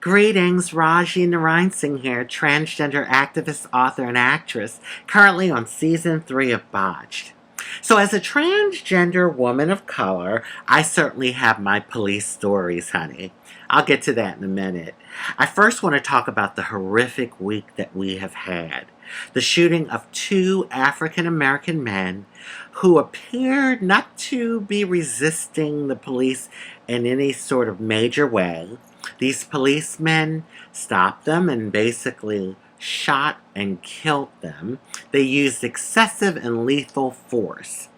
Greetings, Rajee Narinesingh here, transgender activist, author, and actress, currently on season 3 of Botched. So, as a transgender woman of color, I certainly have my police stories, honey. I'll get to that in a minute. I first want to talk about the horrific week that we have had. The shooting of 2 African American men who appeared not to be resisting the police in any sort of major way. These policemen stopped them and basically shot and killed them. They used excessive and lethal force.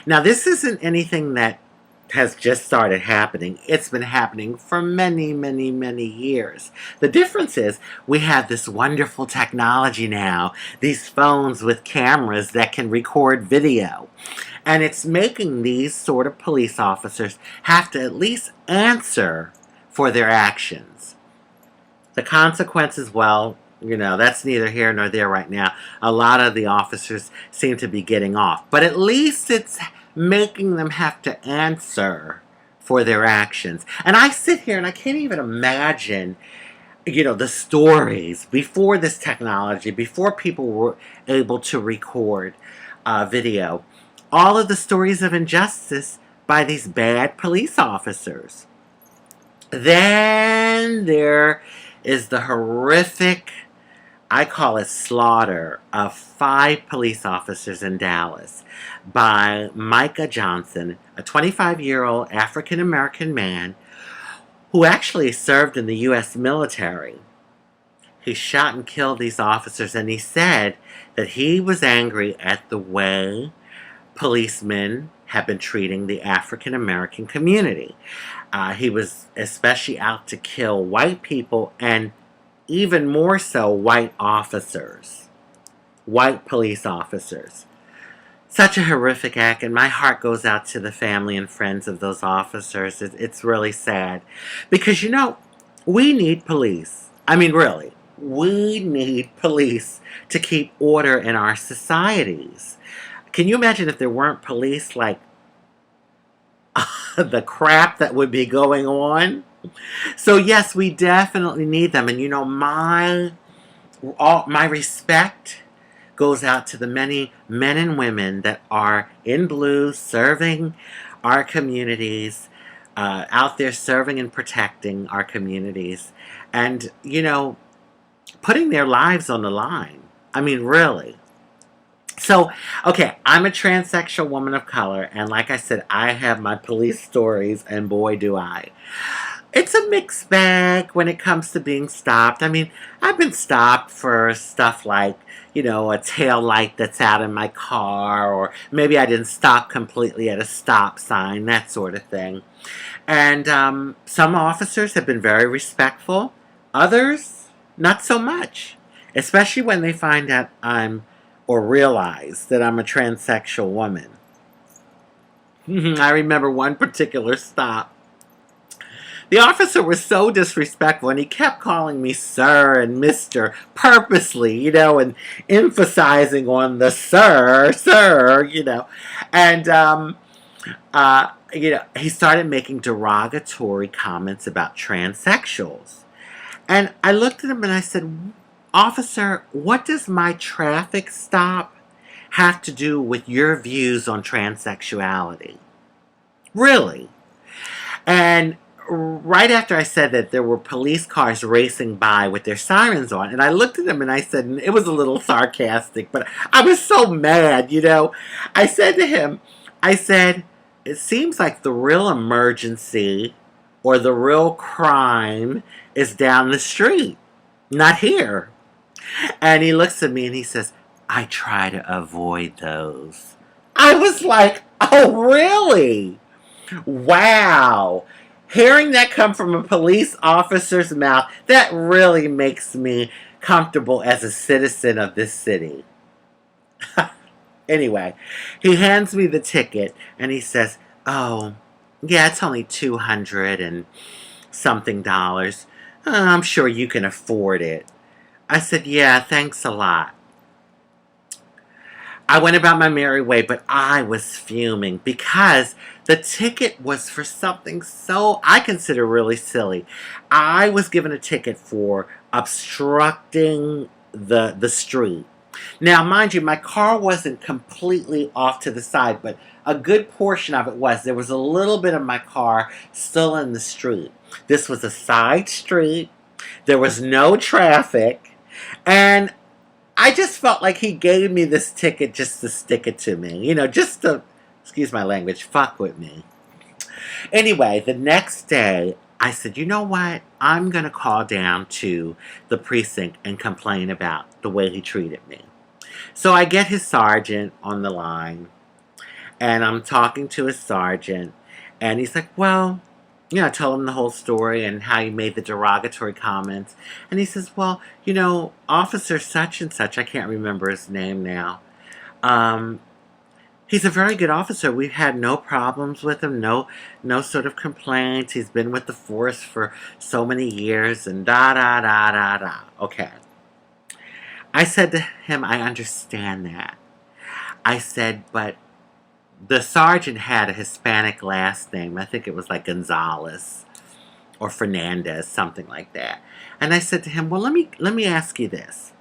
Now, this isn't anything that has just started happening. It's been happening for many, many, many years. The difference is we have this wonderful technology now, these phones with cameras that can record video. And it's making these sort of police officers have to at least answer for their actions. The consequences, well, that's neither here nor there right now. A lot of the officers seem to be getting off. But at least it's making them have to answer for their actions. And I sit here and I can't even imagine, the stories before this technology, before people were able to record video. All of the stories of injustice by these bad police officers. Then there is the horrific, I call it slaughter, of 5 police officers in Dallas by Micah Johnson, a 25-year-old African-American man who actually served in the U.S. military. He shot and killed these officers, and he said that he was angry at the way policemen have been treating the African-American community. He was especially out to kill white people and even more so white officers, white police officers. Such a horrific act, and my heart goes out to the family and friends of those officers. It's really sad because, we need police. I mean, really, we need police to keep order in our societies. Can you imagine if there weren't police, like the crap that would be going on? So yes, we definitely need them. And my respect goes out to the many men and women that are in blue serving our communities, out there serving and protecting our communities, and putting their lives on the line. I mean, really. So, okay, I'm a transsexual woman of color, and like I said, I have my police stories, and boy do I. It's a mixed bag when it comes to being stopped. I mean, I've been stopped for stuff like, a tail light that's out in my car, or maybe I didn't stop completely at a stop sign, that sort of thing. And some officers have been very respectful. Others, not so much, especially when they find out or realize that I'm a transsexual woman. I remember one particular stop. The officer was so disrespectful, and he kept calling me sir and mister purposely, and emphasizing on the sir, And, he started making derogatory comments about transsexuals. And I looked at him and I said, Officer, what does my traffic stop have to do with your views on transsexuality? Really? And right after I said that, there were police cars racing by with their sirens on. And I looked at him and I said, and it was a little sarcastic, but I was so mad, I said to him, it seems like the real emergency or the real crime is down the street, not here. And he looks at me and he says, I try to avoid those. I was like, oh, really? Wow. Hearing that come from a police officer's mouth, that really makes me comfortable as a citizen of this city. Anyway, he hands me the ticket and he says, oh, yeah, it's only $200 and something dollars. I'm sure you can afford it. I said, yeah, thanks a lot. I went about my merry way, but I was fuming because the ticket was for something so I consider really silly. I was given a ticket for obstructing the street. Now, mind you, my car wasn't completely off to the side, but a good portion of it was. There was a little bit of my car still in the street. This was a side street. There was no traffic. And I just felt like he gave me this ticket just to stick it to me. Just to, excuse my language, fuck with me. Anyway, the next day, I said, you know what? I'm going to call down to the precinct and complain about the way he treated me. So I get his sergeant on the line, and I'm talking to his sergeant, and he's like, well, I told him the whole story and how he made the derogatory comments. And he says, well, Officer such and such, I can't remember his name now. He's a very good officer. We've had no problems with him, no sort of complaints. He's been with the force for so many years and da da da da da. Okay. I said to him, I understand that. I said, but the sergeant had a Hispanic last name. I think it was like Gonzalez or Fernandez, something like that. And I said to him, well, let me ask you this.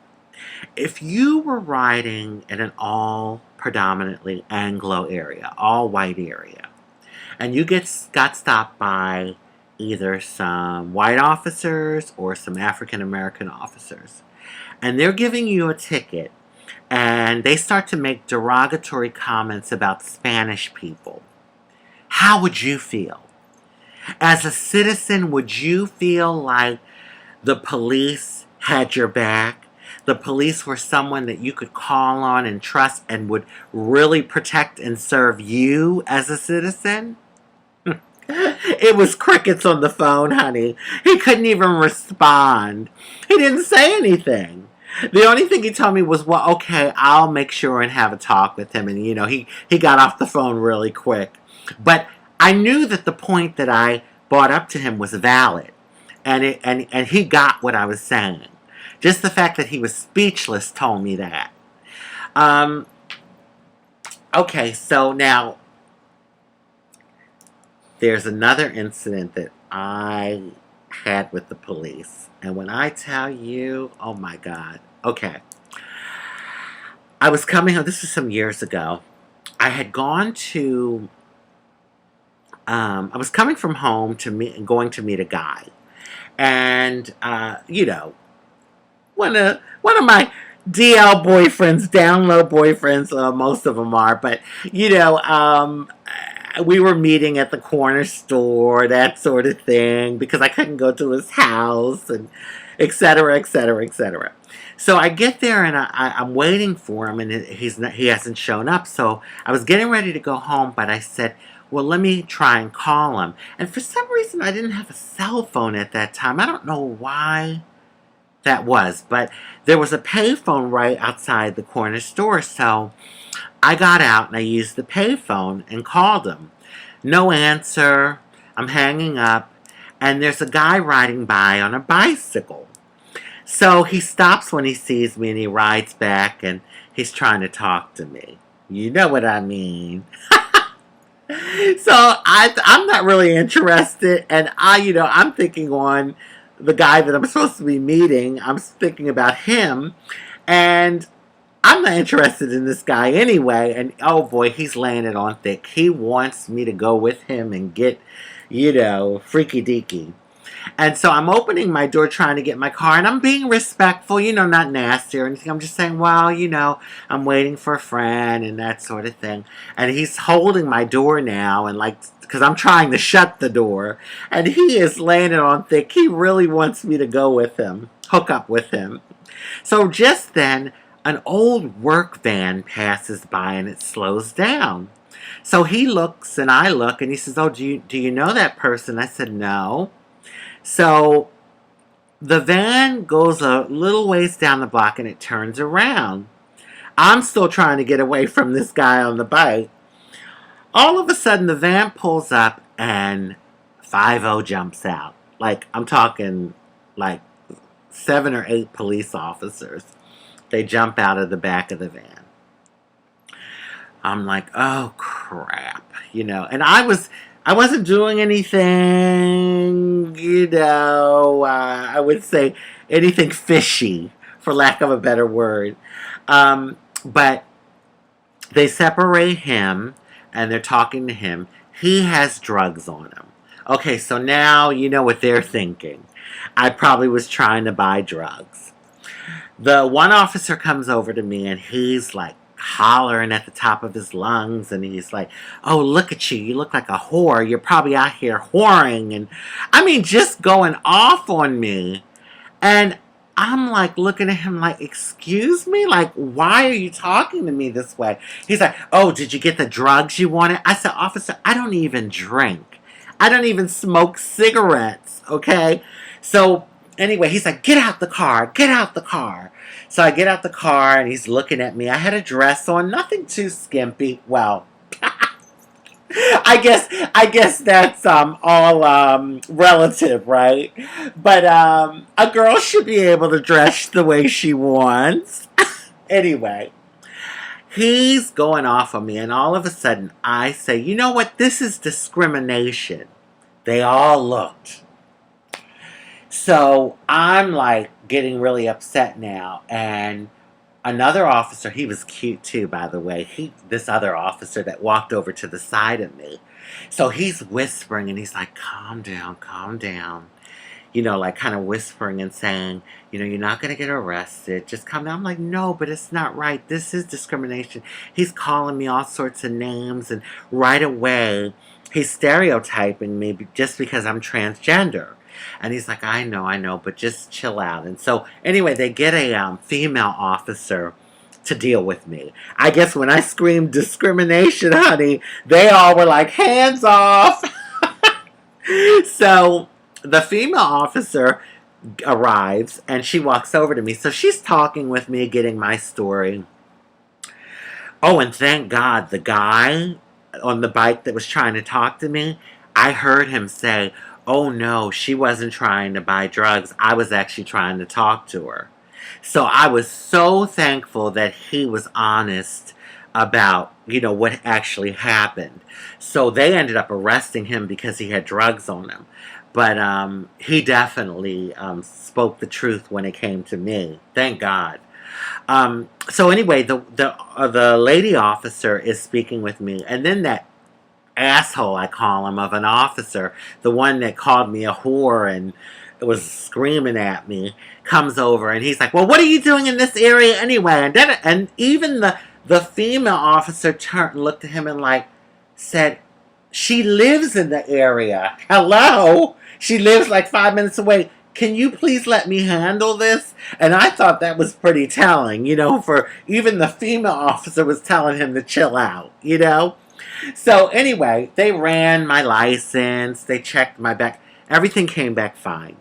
If you were riding in an all predominantly Anglo area, all white area, and you got stopped by either some white officers or some African American officers, and they're giving you a ticket, and they start to make derogatory comments about Spanish people, how would you feel? As a citizen, would you feel like the police had your back? The police were someone that you could call on and trust and would really protect and serve you as a citizen? It was crickets on the phone, honey. He couldn't even respond. He didn't say anything. The only thing he told me was, well, okay, I'll make sure and have a talk with him. And, he got off the phone really quick. But I knew that the point that I brought up to him was valid. And he got what I was saying. Just the fact that he was speechless told me that. Okay, so now there's another incident that I had with the police. And when I tell you, oh my God. Okay. I was coming home, this was some years ago. I had gone to, I was coming from home going to meet a guy. And, one of my DL boyfriends, down low boyfriends, most of them are, but, we were meeting at the corner store, that sort of thing, because I couldn't go to his house, and et cetera, et cetera, et cetera. So I get there, and I'm waiting for him, and he hasn't shown up. So I was getting ready to go home, but I said, well, let me try and call him. And for some reason, I didn't have a cell phone at that time. I don't know why that was, but there was a payphone right outside the corner store. So I got out and I used the payphone and called him. No answer. I'm hanging up, and there's a guy riding by on a bicycle. So he stops when he sees me and he rides back and he's trying to talk to me. You know what I mean. So I'm not really interested, and I'm thinking on the guy that I'm supposed to be meeting. I'm thinking about him, and I'm not interested in this guy anyway. And oh boy, he's laying it on thick. He wants me to go with him and get, freaky deaky. And so I'm opening my door trying to get my car, and I'm being respectful, not nasty or anything. I'm just saying, well, I'm waiting for a friend and that sort of thing. And he's holding my door now, and because I'm trying to shut the door, and he is laying it on thick. He really wants me to go with him, hook up with him. So just then, an old work van passes by and it slows down. So he looks and I look, and he says, oh, do you know that person? I said, no. So the van goes a little ways down the block and it turns around. I'm still trying to get away from this guy on the bike. All of a sudden the van pulls up and 5-0 jumps out. I'm talking 7 or 8 police officers. They jump out of the back of the van. I'm like, oh crap, and I wasn't doing anything, I would say anything fishy, for lack of a better word. But they separate him and they're talking to him. He has drugs on him. Okay, so now you know what they're thinking. I probably was trying to buy drugs. The one officer comes over to me and he's like hollering at the top of his lungs and he's like, oh, look at you. You look like a whore. You're probably out here whoring. And I mean, just going off on me. And I'm like looking at him like, excuse me? Like, why are you talking to me this way? He's like, oh, did you get the drugs you wanted? I said, officer, I don't even drink. I don't even smoke cigarettes, okay? So anyway, he's like, get out the car, get out the car. So I get out the car and he's looking at me. I had a dress on, nothing too skimpy. Well, I guess that's all relative, right? But a girl should be able to dress the way she wants. Anyway, he's going off on me, and all of a sudden I say, you know what? This is discrimination. They all looked. So I'm like getting really upset now, and another officer, he was cute too, by the way. This other officer that walked over to the side of me. So he's whispering and he's like, calm down, calm down. Like kind of whispering and saying, you're not going to get arrested. Just calm down. I'm like, no, but it's not right. This is discrimination. He's calling me all sorts of names. And right away, he's stereotyping me just because I'm transgender. And he's like, I know, but just chill out. And so, anyway, they get a female officer to deal with me. I guess when I screamed discrimination, honey, they all were like, hands off. So, the female officer arrives and she walks over to me. So, she's talking with me, getting my story. Oh, and thank God, the guy on the bike that was trying to talk to me, I heard him say, oh no, she wasn't trying to buy drugs. I was actually trying to talk to her. So I was so thankful that he was honest about, what actually happened. So they ended up arresting him because he had drugs on him. But he definitely spoke the truth when it came to me. Thank God. So anyway, the lady officer is speaking with me. And then that asshole, I call him, of an officer, the one that called me a whore and was screaming at me, comes over and he's like, well, what are you doing in this area anyway? And even the female officer turned and looked at him and said, she lives in the area. Hello? She lives like 5 minutes away. Can you please let me handle this? And I thought that was pretty telling, for even the female officer was telling him to chill out, So anyway, they ran my license, they checked my back, everything came back fine.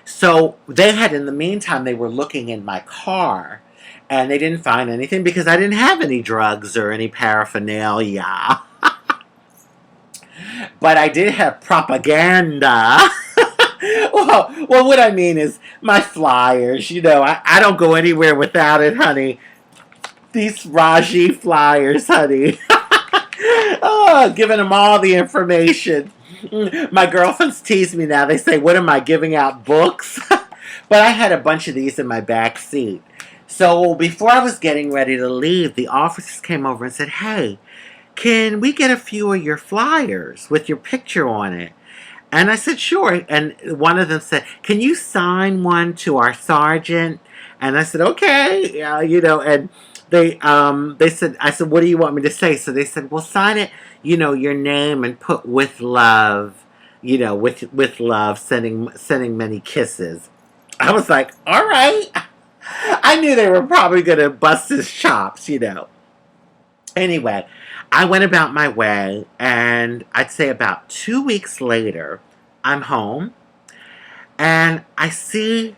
So in the meantime, they were looking in my car and they didn't find anything because I didn't have any drugs or any paraphernalia. But I did have propaganda. well, what I mean is my flyers, I don't go anywhere without it, honey. These Rajee flyers, honey. Oh, giving them all the information. My girlfriends tease me now. They say, what am I, giving out books? But I had a bunch of these in my back seat. So before I was getting ready to leave, the officers came over and said, hey, can we get a few of your flyers with your picture on it? And I said, sure. And one of them said, can you sign one to our sergeant? And I said, okay. And they said, I said, what do you want me to say? So they said, well, sign it, your name and put with love, with love, sending many kisses. I was like, all right. I knew they were probably going to bust his chops, Anyway, I went about my way, and I'd say about 2 weeks later, I'm home, and I see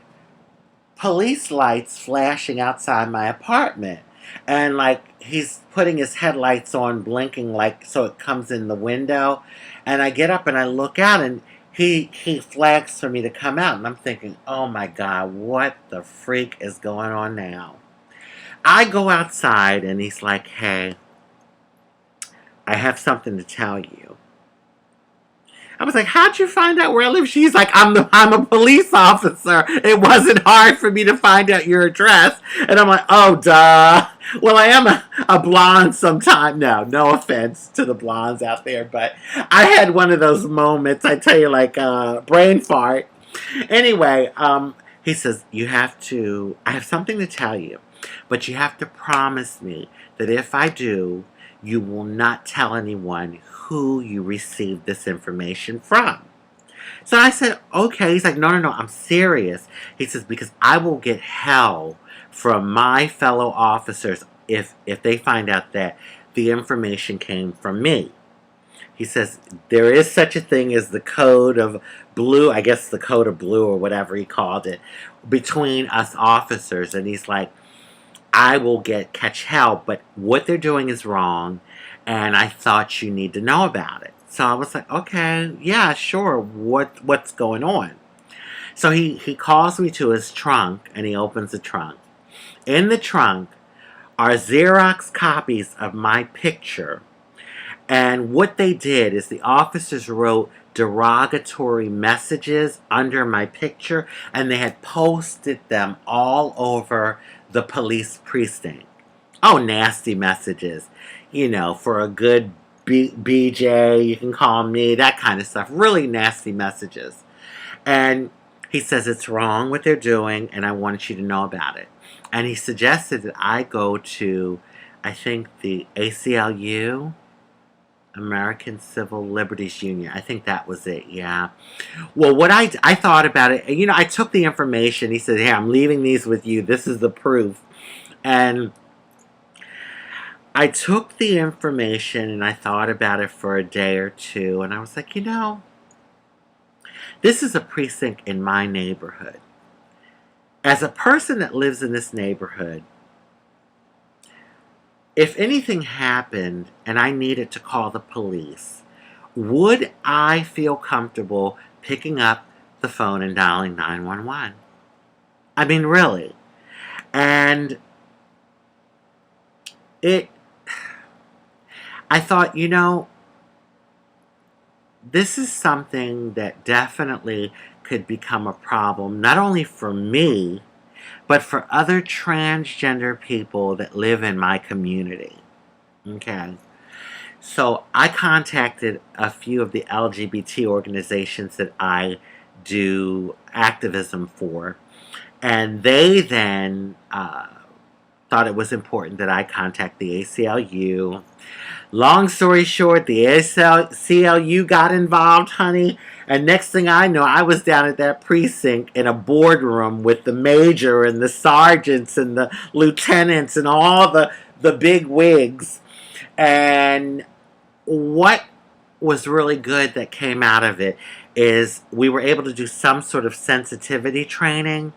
police lights flashing outside my apartment. And he's putting his headlights on, blinking so it comes in the window. And I get up and I look out and he flags for me to come out. And I'm thinking, oh my God, what the freak is going on now? I go outside and he's like, hey, I have something to tell you. I was like, how'd you find out where I live? She's like, I'm a police officer. It wasn't hard for me to find out your address. And I'm like, oh, duh. Well, I am a blonde sometime. No offense to the blondes out there, but I had one of those moments, I tell you, like brain fart. Anyway, he says, I have something to tell you, but you have to promise me that if I do, you will not tell anyone who you received this information from. So I said, okay. He's like, no, I'm serious. He says, because I will get hell from my fellow officers if they find out that the information came from me. He says, there is such a thing as the code of blue, I guess the code of blue or whatever he called it, between us officers. And he's like, I will catch hell, but what they're doing is wrong, and I thought you need to know about it. So I was like, okay, yeah, sure. What's going on? So he calls me to his trunk, and he opens the trunk. In the trunk are Xerox copies of my picture. And what they did is the officers wrote derogatory messages under my picture, and they had posted them all over the police precinct. Oh, nasty messages. For a good BJ, you can call me, that kind of stuff. Really nasty messages. And he says it's wrong what they're doing, and I want you to know about it. And he suggested that I go to, I think, the ACLU, American Civil Liberties Union. I think that was it, yeah. Well, what I thought about it, I took the information. He said, hey, I'm leaving these with you. This is the proof. And I took the information and I thought about it for a day or two. And I was like, this is a precinct in my neighborhood. As a person that lives in this neighborhood, if anything happened and I needed to call the police, would I feel comfortable picking up the phone and dialing 911? I mean, really. And I thought, this is something that definitely could become a problem, not only for me, but for other transgender people that live in my community. Okay. So I contacted a few of the LGBT organizations that I do activism for, and they then thought it was important that I contact the ACLU. Long story short, the ACLU got involved, honey. And next thing I know, I was down at that precinct in a boardroom with the major and the sergeants and the lieutenants and all the big wigs. And what was really good that came out of it is we were able to do some sort of sensitivity training.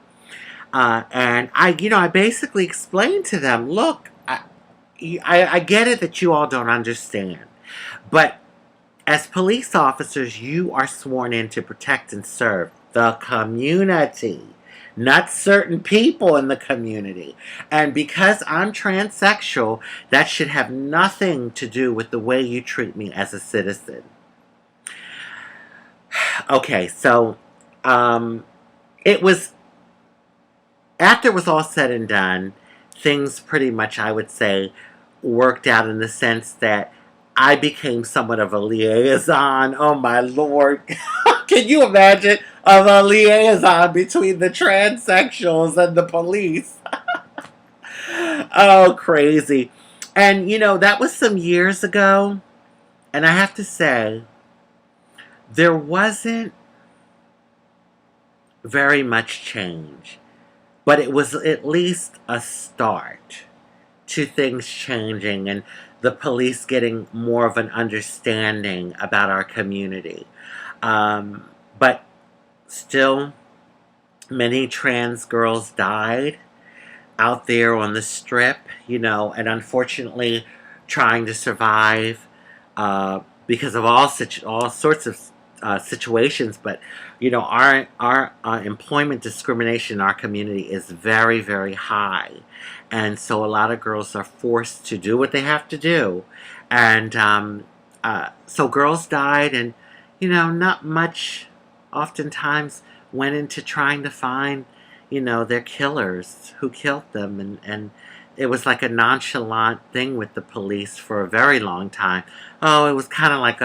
And I basically explained to them, look, I get it that you all don't understand, but as police officers, you are sworn in to protect and serve the community, not certain people in the community. And because I'm transsexual, that should have nothing to do with the way you treat me as a citizen. Okay, so it was, after it was all said and done, things pretty much, I would say, worked out in the sense that I became somewhat of a liaison. Oh my Lord. Can you imagine? Of a liaison between the transsexuals and the police. Oh, crazy. And that was some years ago. And I have to say, there wasn't very much change. But it was at least a start to things changing and the police getting more of an understanding about our community. But still, many trans girls died out there on the strip, and unfortunately trying to survive because of all sorts of situations. But our employment discrimination in our community is very, very high. And so a lot of girls are forced to do what they have to do. And so girls died, and not much oftentimes went into trying to find their killers who killed them, and it was like a nonchalant thing with the police for a very long time. Oh, it was kind of like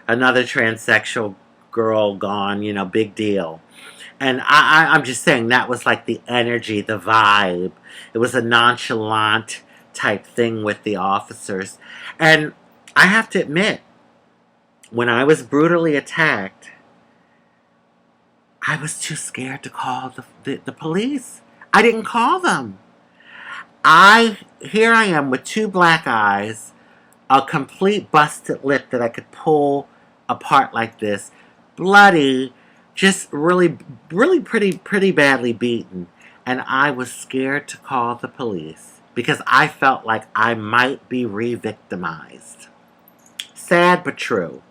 another transsexual girl gone, big deal. And I'm just saying that was like the energy, the vibe. It was a nonchalant type thing with the officers. And I have to admit, when I was brutally attacked, I was too scared to call the police. I didn't call them. Here I am with two black eyes, a complete busted lip that I could pull apart like this, bloody, just really, really pretty badly beaten. And I was scared to call the police because I felt like I might be re-victimized. Sad but true.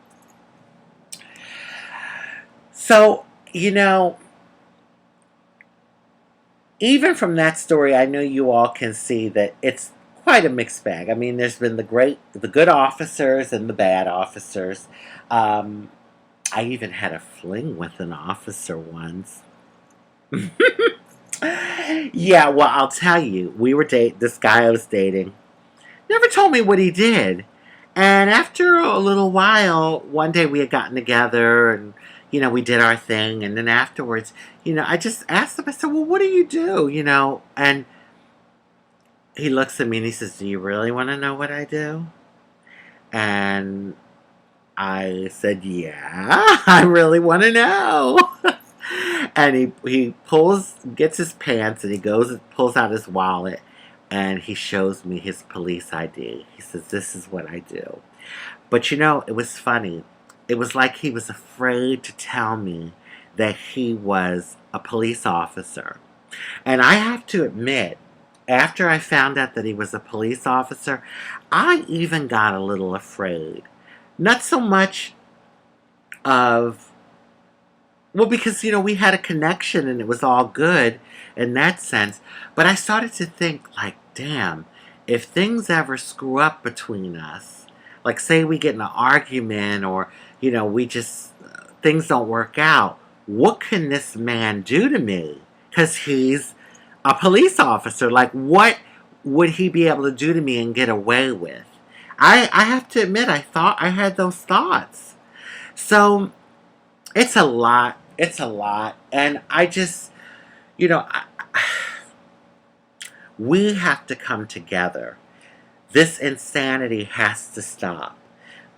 So, even from that story, I know you all can see that it's quite a mixed bag. I mean, there's been the good officers and the bad officers. I even had a fling with an officer once. Yeah, well, I'll tell you, this guy I was dating never told me what he did. And after a little while, one day we had gotten together and, we did our thing. And then afterwards, I just asked him, I said, well, what do you do? And he looks at me and he says, do you really want to know what I do? And I said, yeah, I really want to know. And he gets his pants and he goes and pulls out his wallet and he shows me his police ID. He says, this is what I do. But it was funny. It was like he was afraid to tell me that he was a police officer. And I have to admit, after I found out that he was a police officer, I even got a little afraid. Not so much of, well, because, we had a connection and it was all good in that sense. But I started to think, like, damn, if things ever screw up between us, like say we get in an argument or, we just, things don't work out, what can this man do to me? Because he's a police officer. Like, what would he be able to do to me and get away with? I have to admit, I had those thoughts. So it's a lot. It's a lot. And I just, we have to come together. This insanity has to stop.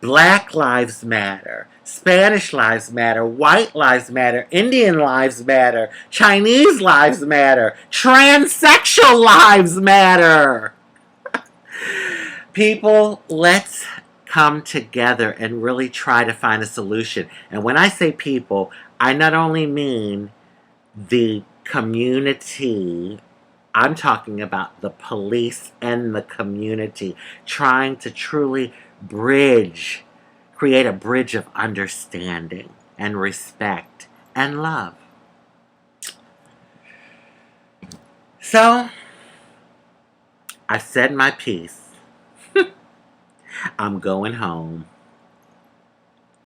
Black lives matter. Spanish lives matter. White lives matter. Indian lives matter. Chinese lives matter. Transsexual lives matter. People, let's come together and really try to find a solution. And when I say people, I not only mean the community, I'm talking about the police and the community, trying to truly create a bridge of understanding and respect and love. So, I've said my piece. I'm going home.